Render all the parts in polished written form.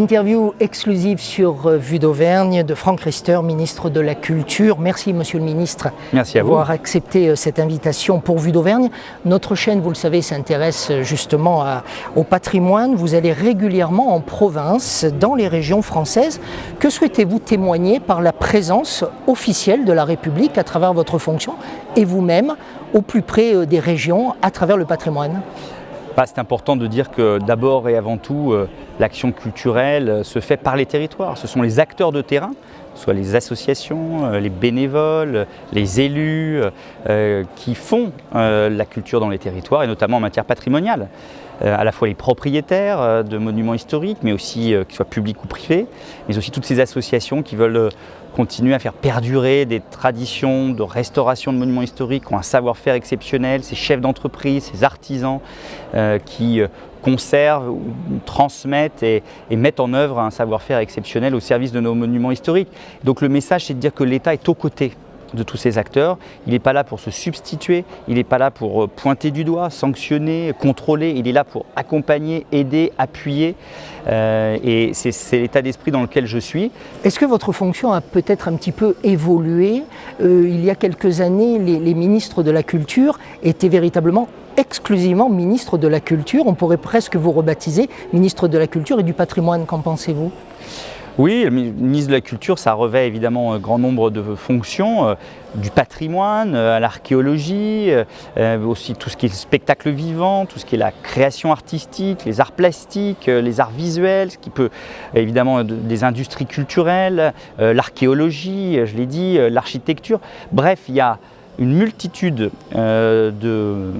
Interview exclusive sur Vue d'Auvergne de Franck Riester, ministre de la Culture. Merci Monsieur le Ministre d'avoir accepté cette invitation pour Vue d'Auvergne. Notre chaîne, vous le savez, s'intéresse justement au patrimoine. Vous allez régulièrement en province, dans les régions françaises. Que souhaitez-vous témoigner par la présence officielle de la République à travers votre fonction et vous-même au plus près des régions à travers le patrimoine ? C'est important de dire que d'abord et avant tout, l'action culturelle se fait par les territoires. Ce sont les acteurs de terrain, soit les associations, les bénévoles, les élus, qui font la culture dans les territoires, et notamment en matière patrimoniale. À la fois les propriétaires de monuments historiques, mais aussi qu'ils soient publics ou privés, mais aussi toutes ces associations qui veulent continuer à faire perdurer des traditions de restauration de monuments historiques, qui ont un savoir-faire exceptionnel, ces chefs d'entreprise, ces artisans qui conservent, transmettent et mettent en œuvre un savoir-faire exceptionnel au service de nos monuments historiques. Donc le message, c'est de dire que l'État est aux côtés de tous ces acteurs. Il n'est pas là pour se substituer, il n'est pas là pour pointer du doigt, sanctionner, contrôler, il est là pour accompagner, aider, appuyer, et c'est l'état d'esprit dans lequel je suis. Est-ce que votre fonction a peut-être un petit peu évolué ? Il y a quelques années, les ministres de la Culture étaient véritablement exclusivement ministres de la Culture. On pourrait presque vous rebaptiser ministre de la Culture et du Patrimoine. Qu'en pensez-vous ? Oui, le ministre de la Culture, ça revêt évidemment un grand nombre de fonctions, du patrimoine à l'archéologie, aussi tout ce qui est spectacle vivant, tout ce qui est la création artistique, les arts plastiques, les arts visuels, ce qui peut évidemment des industries culturelles, l'archéologie, je l'ai dit, l'architecture. Bref, il y a une multitude de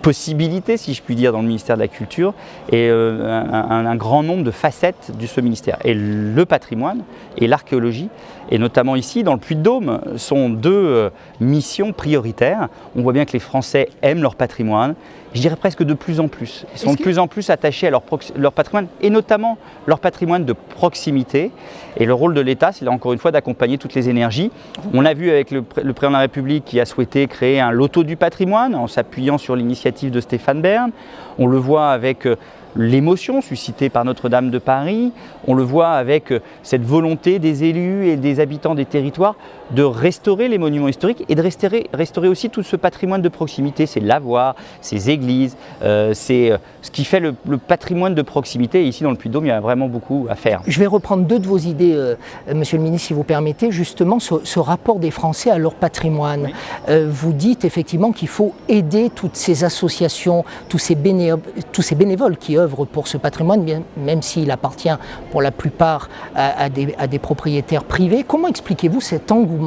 possibilités, si je puis dire, dans le ministère de la Culture, et un grand nombre de facettes de ce ministère. Et le patrimoine et l'archéologie, et notamment ici dans le Puy-de-Dôme, sont deux missions prioritaires. On voit bien que les Français aiment leur patrimoine, je dirais presque de plus en plus. Ils sont de plus en plus attachés à leur patrimoine, et notamment leur patrimoine de proximité. Et le rôle de l'État, c'est là encore une fois d'accompagner toutes les énergies. On l'a vu avec le président de la République qui a souhaité créer un loto du patrimoine en s'appuyant sur l'initiative de Stéphane Bern. On le voit avec l'émotion suscitée par Notre-Dame de Paris. On le voit avec cette volonté des élus et des habitants des territoires de restaurer les monuments historiques et de restaurer aussi tout ce patrimoine de proximité, ces lavoirs, ces églises, c'est ce qui fait le patrimoine de proximité. Et ici dans le Puy-de-Dôme, il y a vraiment beaucoup à faire. Je vais reprendre deux de vos idées, Monsieur le Ministre, si vous permettez, justement ce rapport des Français à leur patrimoine. Oui. Vous dites effectivement qu'il faut aider toutes ces associations, tous ces bénévoles qui œuvrent pour ce patrimoine, même s'il appartient pour la plupart à des propriétaires privés. Comment expliquez-vous cet engouement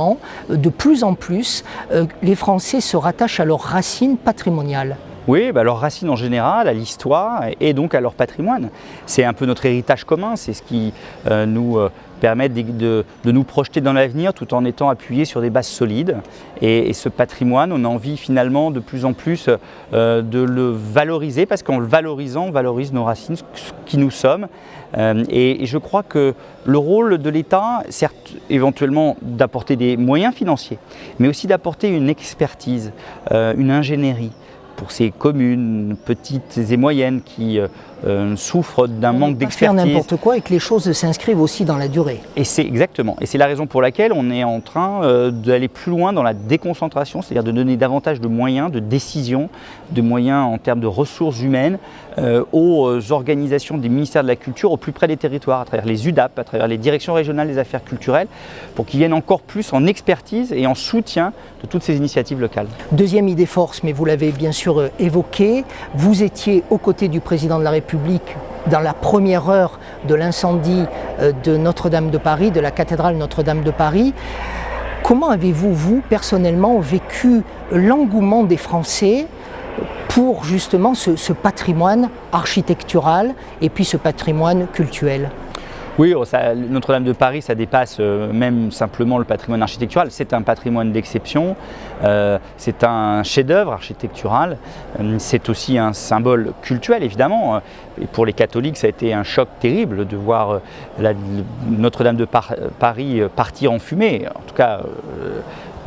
de plus en plus, les Français se rattachent à leurs racines patrimoniales ? Oui, leurs racines en général, à l'histoire et donc à leur patrimoine. C'est un peu notre héritage commun, c'est ce qui nous permet de nous projeter dans l'avenir tout en étant appuyés sur des bases solides. Et ce patrimoine, on a envie finalement de plus en plus de le valoriser, parce qu'en le valorisant, on valorise nos racines, ce qui nous sommes. Et je crois que le rôle de l'État, certes éventuellement d'apporter des moyens financiers, mais aussi d'apporter une expertise, une ingénierie, pour ces communes petites et moyennes qui souffrent d'un manque d'expertise. Faire n'importe quoi et que les choses s'inscrivent aussi dans la durée. Et c'est exactement. Et c'est la raison pour laquelle on est en train d'aller plus loin dans la déconcentration, c'est-à-dire de donner davantage de moyens, de décision, de moyens en termes de ressources humaines aux organisations des ministères de la Culture au plus près des territoires, à travers les UDAP, à travers les directions régionales des affaires culturelles, pour qu'ils viennent encore plus en expertise et en soutien de toutes ces initiatives locales. Deuxième idée force, mais vous l'avez bien sûr évoqué, vous étiez aux côtés du président de la République dans la première heure de l'incendie de Notre-Dame de Paris, de la cathédrale Notre-Dame de Paris. Comment avez-vous, vous, personnellement, vécu l'engouement des Français pour justement ce patrimoine architectural et puis ce patrimoine cultuel ? Oui, Notre-Dame de Paris, ça dépasse même simplement le patrimoine architectural. C'est un patrimoine d'exception, c'est un chef-d'œuvre architectural, c'est aussi un symbole cultuel évidemment. Et pour les catholiques, ça a été un choc terrible de voir Notre-Dame de Paris partir en fumée. En tout cas,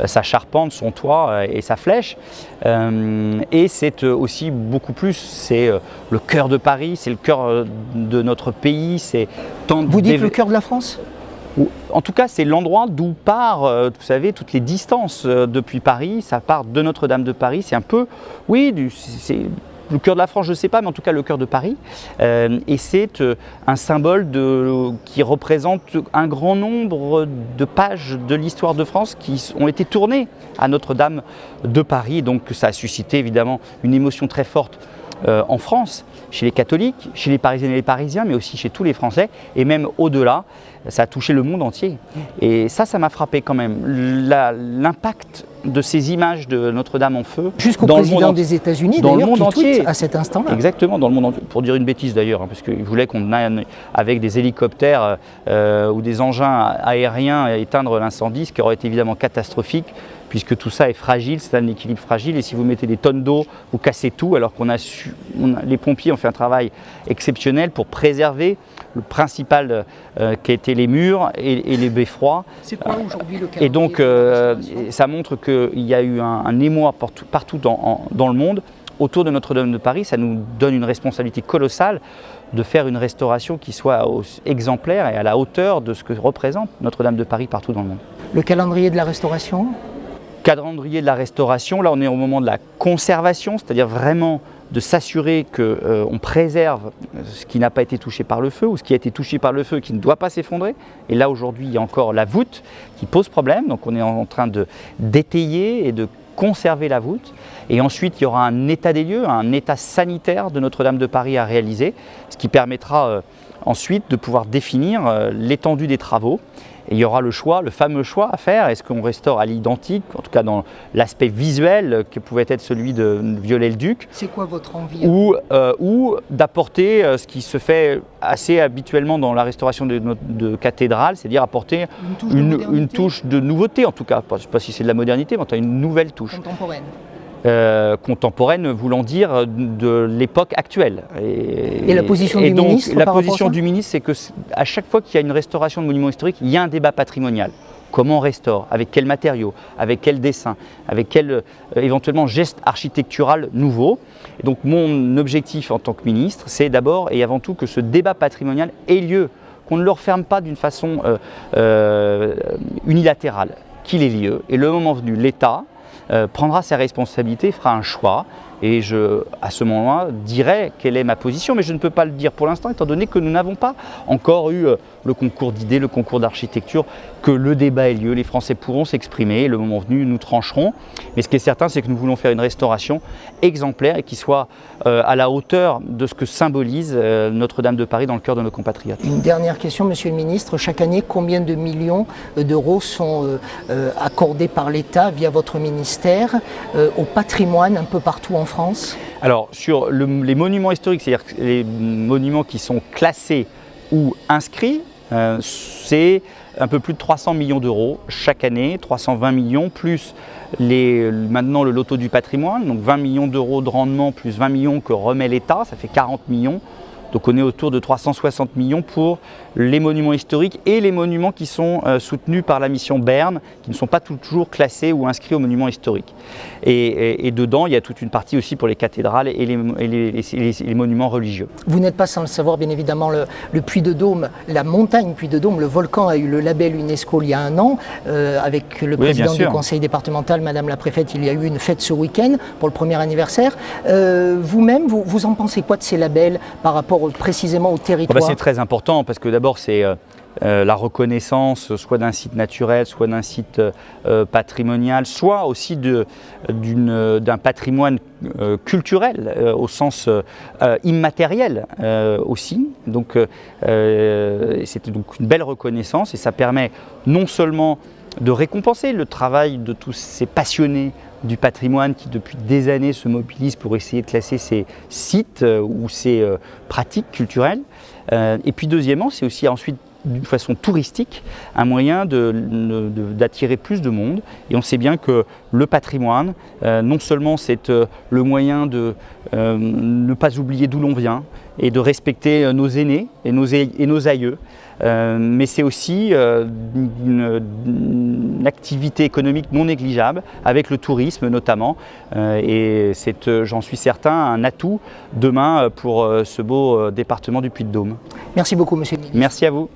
sa charpente, son toit et sa flèche. Et c'est aussi beaucoup plus, c'est le cœur de Paris, c'est le cœur de notre pays. Vous dites le cœur de la France ? En tout cas, c'est l'endroit d'où part, vous savez, toutes les distances depuis Paris. Ça part de Notre-Dame de Paris. C'est un peu, oui, c'est le cœur de la France, je ne sais pas, mais en tout cas le cœur de Paris. Et c'est un symbole qui représente un grand nombre de pages de l'histoire de France qui ont été tournées à Notre-Dame de Paris. Donc ça a suscité évidemment une émotion très forte en France, chez les catholiques, chez les Parisiennes et les Parisiens, mais aussi chez tous les Français, et même au-delà, ça a touché le monde entier. Et ça m'a frappé quand même, l'impact de ces images de Notre-Dame en feu. Jusqu'au président des États-Unis, d'ailleurs, qui tweet à cet instant-là. Exactement, dans le monde entier. Pour dire une bêtise d'ailleurs, parce qu'il voulait qu'on aille avec des hélicoptères ou des engins aériens éteindre l'incendie, ce qui aurait été évidemment catastrophique, puisque tout ça est fragile, c'est un équilibre fragile, et si vous mettez des tonnes d'eau, vous cassez tout, alors les pompiers ont fait un travail exceptionnel pour préserver le principal qui a été les murs et les beffrois. C'est quoi aujourd'hui le calendrier? Et donc ça montre qu'il y a eu un émoi partout dans le monde autour de Notre-Dame de Paris. Ça nous donne une responsabilité colossale de faire une restauration qui soit exemplaire et à la hauteur de ce que représente Notre-Dame de Paris partout dans le monde. Le calendrier de la restauration? Calendrier de la restauration, là on est au moment de la conservation, c'est-à-dire vraiment de s'assurer qu'on préserve ce qui n'a pas été touché par le feu ou ce qui a été touché par le feu qui ne doit pas s'effondrer. Et là aujourd'hui il y a encore la voûte qui pose problème, donc on est en train d'étayer et de conserver la voûte. Et ensuite il y aura un état des lieux, un état sanitaire de Notre-Dame de Paris à réaliser, ce qui permettra ensuite de pouvoir définir l'étendue des travaux. Et il y aura le fameux choix à faire. Est-ce qu'on restaure à l'identique, en tout cas dans l'aspect visuel que pouvait être celui de Viollet-le-Duc? C'est quoi votre envie? Ou d'apporter ce qui se fait assez habituellement dans la restauration de cathédrales, c'est-à-dire apporter une touche de nouveauté, en tout cas. Je ne sais pas si c'est de la modernité, mais une nouvelle touche. Contemporaine. Contemporaine voulant dire de l'époque actuelle. Et la position du ministre? La position du ministre, c'est qu'à chaque fois qu'il y a une restauration de monuments historiques, il y a un débat patrimonial. Comment on restaure? Avec quels matériaux? Avec quel dessin? Avec quel éventuellement geste architectural nouveau? Et donc mon objectif en tant que ministre, c'est d'abord et avant tout que ce débat patrimonial ait lieu, qu'on ne le referme pas d'une façon unilatérale, qu'il ait lieu. Et le moment venu, l'État prendra ses responsabilités, fera un choix, et à ce moment-là, dirai quelle est ma position, mais je ne peux pas le dire pour l'instant, étant donné que nous n'avons pas encore eu le concours d'idées, le concours d'architecture, que le débat ait lieu, les Français pourront s'exprimer, et le moment venu, nous trancherons. Mais ce qui est certain, c'est que nous voulons faire une restauration exemplaire et qui soit à la hauteur de ce que symbolise Notre-Dame de Paris dans le cœur de nos compatriotes. Une dernière question, Monsieur le Ministre. Chaque année, combien de millions d'euros sont accordés par l'État via votre ministère au patrimoine un peu partout en France? Alors, sur les monuments historiques, c'est-à-dire les monuments qui sont classés ou inscrits, c'est un peu plus de 300 millions d'euros chaque année, 320 millions, plus maintenant le loto du patrimoine, donc 20 millions d'euros de rendement, plus 20 millions que remet l'État, ça fait 40 millions. Donc on est autour de 360 millions pour les monuments historiques et les monuments qui sont soutenus par la mission Berne, qui ne sont pas toujours classés ou inscrits aux monuments historiques. Et dedans, il y a toute une partie aussi pour les cathédrales et les monuments religieux. Vous n'êtes pas sans le savoir, bien évidemment, le Puy de Dôme, la montagne Puy de Dôme, le volcan a eu le label UNESCO il y a un an, avec le président du conseil départemental, Madame la préfète, il y a eu une fête ce week-end pour le premier anniversaire. Vous-même, vous en pensez quoi de ces labels par rapport précisément au territoire? C'est très important parce que d'abord c'est la reconnaissance soit d'un site naturel, soit d'un site patrimonial, soit aussi d'un patrimoine culturel au sens immatériel aussi. Donc c'était donc une belle reconnaissance et ça permet non seulement de récompenser le travail de tous ces passionnés du patrimoine qui depuis des années se mobilisent pour essayer de classer ces sites ou ces pratiques culturelles. Et puis deuxièmement, c'est aussi ensuite d'une façon touristique un moyen d'attirer plus de monde. Et on sait bien que le patrimoine, non seulement c'est le moyen de ne pas oublier d'où l'on vient et de respecter nos aînés et nos aïeux, mais c'est aussi une activité économique non négligeable, avec le tourisme notamment, et c'est, j'en suis certain, un atout demain pour ce beau département du Puy-de-Dôme. Merci beaucoup, monsieur le ministre. Merci à vous.